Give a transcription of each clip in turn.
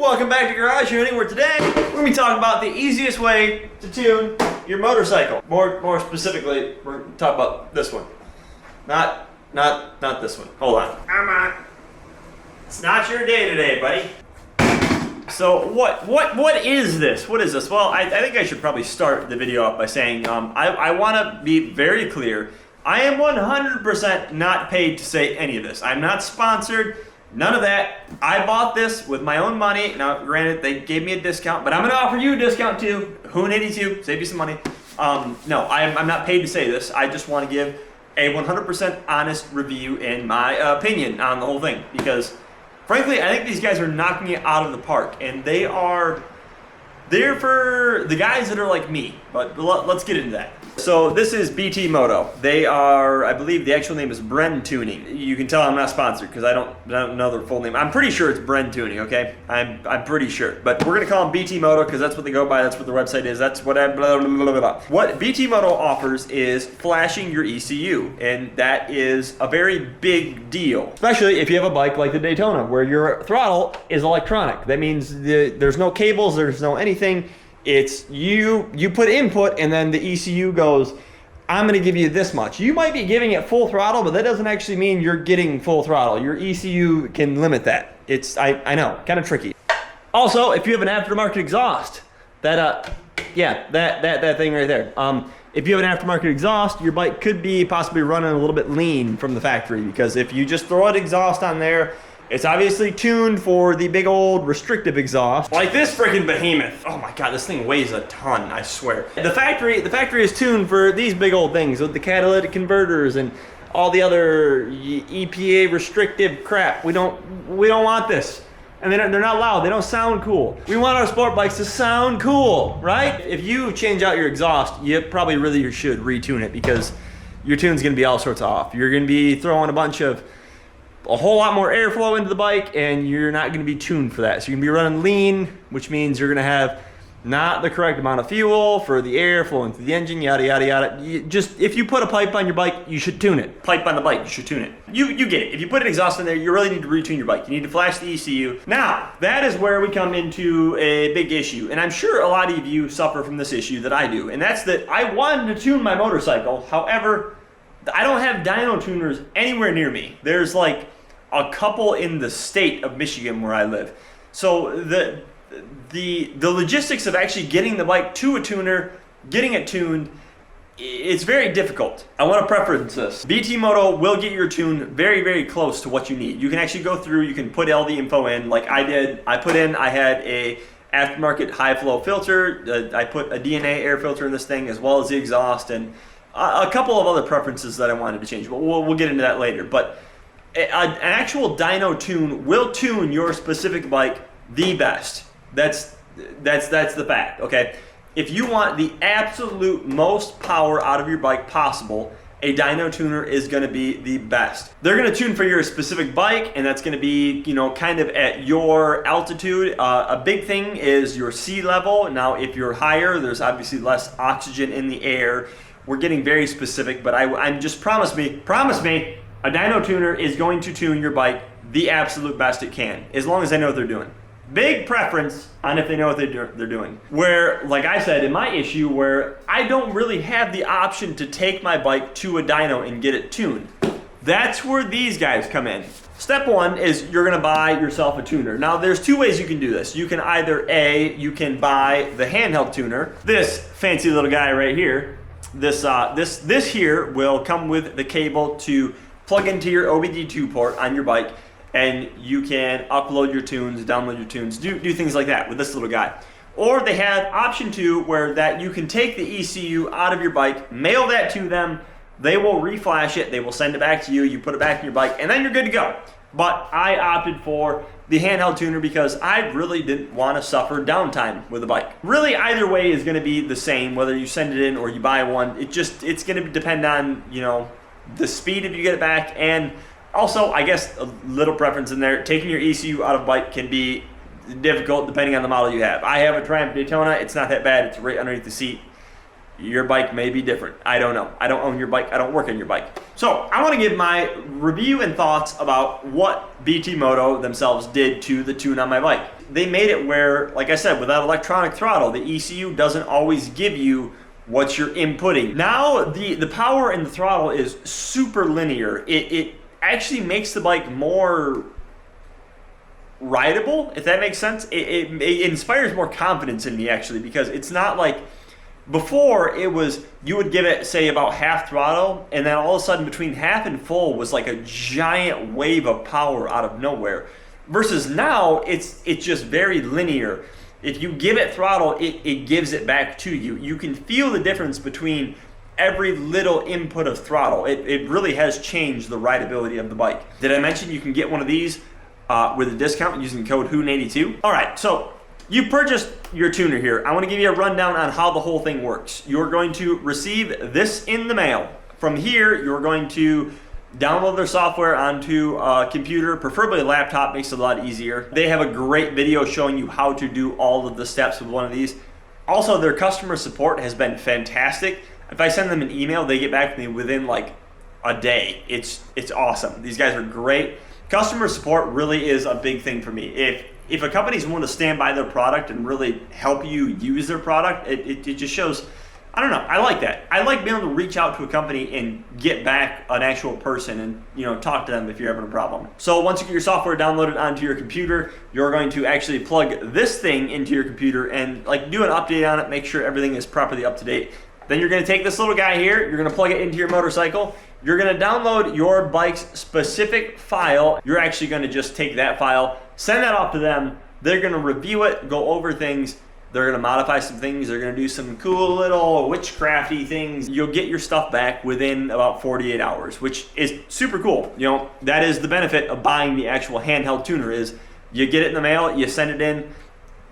Welcome back to Garage Tuning, where today we're going to be talking about the easiest way to tune your motorcycle. More specifically, we're going to talk about this one. Not this one. Hold on. Come on. It's not your day today, buddy. So what is this? What is this? Well, I think I should probably start the video off by saying I want to be very clear. I am 100% not paid to say any of this. I'm not sponsored. None of that. I bought this with my own money. Now, granted, they gave me a discount, but I'm going to offer you a discount too. Who needs you? Save you some money. No, I'm not paid to say this. I just want to give a 100% honest review in my opinion on the whole thing, because frankly, I think these guys are knocking it out of the park, and they're for the guys that are like me. But let's get into that. So this is BT Moto. They are, I believe the actual name is Bren Tuning. You can tell I'm not sponsored because I don't know their full name. I'm pretty sure it's Bren Tuning, okay? I'm pretty sure. But we're gonna call them BT Moto because that's what they go by, that's what the website is, that's what blah, blah, blah, blah. What BT Moto offers is flashing your ECU, and that is a very big deal. Especially if you have a bike like the Daytona where your throttle is electronic. That means there's no cables, there's no anything. It's you put input and then the ECU goes, I'm gonna give you this much. You might be giving it full throttle, but that doesn't actually mean you're getting full throttle. Your ECU can limit that. It's, I know, kind of tricky. Also, if you have an aftermarket exhaust, that thing right there. If you have an aftermarket exhaust, your bike could be possibly running a little bit lean from the factory, because if you just throw an exhaust on there, it's obviously tuned for the big old restrictive exhaust, like this freaking behemoth. Oh my god, this thing weighs a ton, I swear. The factory is tuned for these big old things with the catalytic converters and all the other EPA restrictive crap. We don't want this. And they're not loud, they don't sound cool. We want our sport bikes to sound cool, right? If you change out your exhaust, you probably really should retune it, because your tune's gonna be all sorts of off. You're gonna be throwing a whole lot more airflow into the bike, and you're not going to be tuned for that. So you're going to be running lean, which means you're going to have not the correct amount of fuel for the air flowing through the engine, yada, yada, yada. If you put a pipe on your bike, you should tune it. Pipe on the bike, you should tune it. You get it. If you put an exhaust in there, you really need to retune your bike. You need to flash the ECU. Now, that is where we come into a big issue, and I'm sure a lot of you suffer from this issue that I do, and that's that I wanted to tune my motorcycle. However, I don't have dyno tuners anywhere near me. There's like a couple in the state of Michigan where I live. So the logistics of actually getting the bike to a tuner, getting it tuned, it's very difficult. I want to preference this. BT Moto will get your tune very, very close to what you need. You can actually go through, you can put all the info in like I did. I had a aftermarket high flow filter. I put a DNA air filter in this thing, as well as the exhaust, and a couple of other preferences that I wanted to change, but we'll get into that later. But an actual dyno tune will tune your specific bike the best. That's the fact, okay? If you want the absolute most power out of your bike possible, a dyno tuner is gonna be the best. They're gonna tune for your specific bike, and that's gonna be, kind of at your altitude. A big thing is your sea level. Now, if you're higher, there's obviously less oxygen in the air. We're getting very specific, but I'm just promise me, a dyno tuner is going to tune your bike the absolute best it can, as long as they know what they're doing. Big preference on if they know what they're doing. Where, like I said, in my issue, where I don't really have the option to take my bike to a dyno and get it tuned. That's where these guys come in. Step one is you're gonna buy yourself a tuner. Now, there's two ways you can do this. You can either you can buy the handheld tuner, this fancy little guy right here. This here will come with the cable to plug into your OBD2 port on your bike, and you can upload your tunes, download your tunes, do things like that with this little guy. Or they have option 2, where that you can take the ECU out of your bike, mail that to them, they will reflash it, they will send it back to you, you put it back in your bike, and then you're good to go. But I opted for the handheld tuner because I really didn't want to suffer downtime with a bike. Really, either way is going to be the same, whether you send it in or you buy one. It's going to depend on, the speed if you get it back, and also, I guess, a little preference in there. Taking your ECU out of bike can be difficult depending on the model you have. I have a Triumph Daytona. It's not that bad. It's right underneath the seat. Your bike may be different. I don't know. I don't own your bike. I don't work on your bike. So I want to give my review and thoughts about what BT Moto themselves did to the tune on my bike. they made it where, like I said, without electronic throttle, the ECU doesn't always give you what you're inputting. Now the power in the throttle is super linear. It actually makes the bike more rideable, if that makes sense. It inspires more confidence in me, actually, because it's not like before it was, you would give it, say, about half throttle, and then all of a sudden between half and full was like a giant wave of power out of nowhere. Versus now, it's just very linear. If you give it throttle, it gives it back to you. You can feel the difference between every little input of throttle. It really has changed the rideability of the bike. Did I mention you can get one of these with a discount using code HOON82? All right, so you purchased your tuner here. I want to give you a rundown on how the whole thing works. You're going to receive this in the mail. From here, you're going to download their software onto a computer, preferably a laptop, makes it a lot easier. They have a great video showing you how to do all of the steps with one of these. Also, their customer support has been fantastic. If I send them an email, they get back to me within like a day. It's awesome. These guys are great. Customer support really is a big thing for me. If a company's willing to stand by their product and really help you use their product, it just shows, I don't know, I like that. I like being able to reach out to a company and get back an actual person and talk to them if you're having a problem. So once you get your software downloaded onto your computer, you're going to actually plug this thing into your computer and like do an update on it, make sure everything is properly up to date. Then you're going to take this little guy here, you're going to plug it into your motorcycle, you're going to download your bike's specific file. You're actually going to just take that file, send that off to them, they're going to review it, go over things, they're going to modify some things, they're going to do some cool little witchcrafty things. You'll get your stuff back within about 48 hours, which is super cool. That is the benefit of buying the actual handheld tuner is you get it in the mail, you send it in,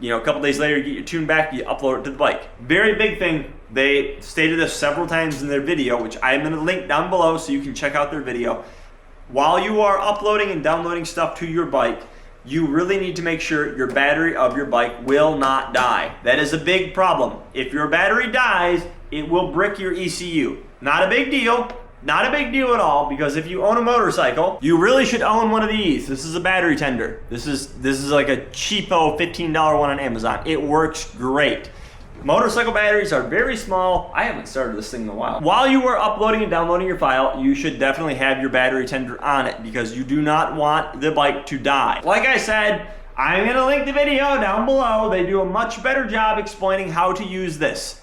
a couple days later you get your tune back, you upload it to the bike. Very big thing. They stated this several times in their video, which I am going to link down below so you can check out their video. While you are uploading and downloading stuff to your bike, you really need to make sure your battery of your bike will not die. That is a big problem. If your battery dies, it will brick your ECU. Not a big deal. Not a big deal at all, because if you own a motorcycle, you really should own one of these. This is a battery tender. This is like a cheapo $15 one on Amazon. It works great. Motorcycle batteries are very small. I haven't started this thing in a while. While you are uploading and downloading your file, you should definitely have your battery tender on it because you do not want the bike to die. Like I said, I'm gonna link the video down below. They do a much better job explaining how to use this.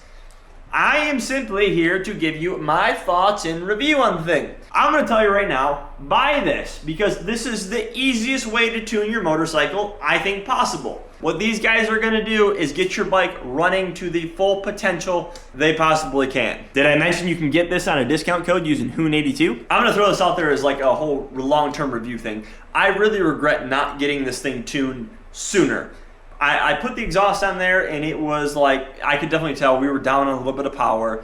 I am simply here to give you my thoughts and review on the thing. I'm gonna tell you right now, buy this because this is the easiest way to tune your motorcycle, I think, possible. What these guys are gonna do is get your bike running to the full potential they possibly can. Did I mention you can get this on a discount code using HOON82? I'm gonna throw this out there as like a whole long-term review thing. I really regret not getting this thing tuned sooner. I put the exhaust on there and it was like, I could definitely tell we were down on a little bit of power,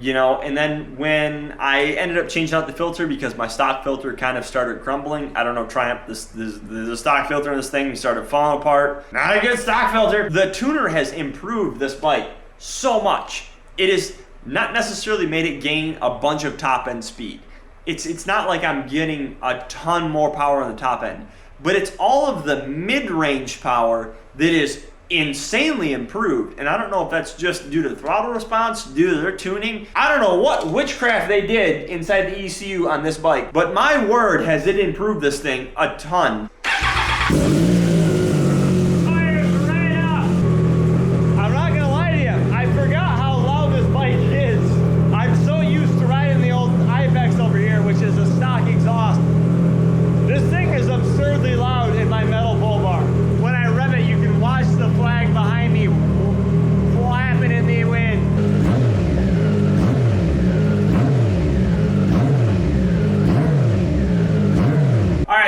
and then when I ended up changing out the filter because my stock filter kind of started crumbling, I don't know, Triumph, the stock filter in this thing started falling apart. Not a good stock filter. The tuner has improved this bike so much. It has not necessarily made it gain a bunch of top end speed. It's not like I'm getting a ton more power on the top end, but it's all of the mid-range power that is insanely improved. And I don't know if that's just due to throttle response, due to their tuning. I don't know what witchcraft they did inside the ECU on this bike, but my word, has it improved this thing a ton.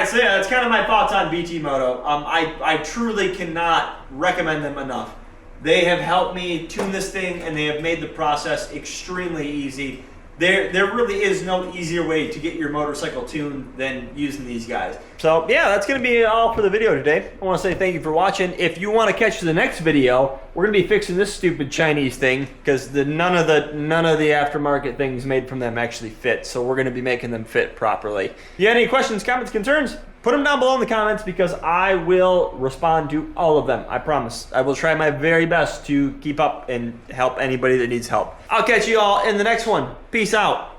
So yeah, that's kind of my thoughts on BT Moto. I truly cannot recommend them enough. They have helped me tune this thing and they have made the process extremely easy. There really is no easier way to get your motorcycle tuned than using these guys. So yeah, that's gonna be all for the video today. I wanna say thank you for watching. If you wanna catch the next video, we're gonna be fixing this stupid Chinese thing because none of the aftermarket things made from them actually fit. So we're gonna be making them fit properly. If you have any questions, comments, concerns, Put them down below in the comments because I will respond to all of them. I promise. I will try my very best to keep up and help anybody that needs help. I'll catch you all in the next one. Peace out.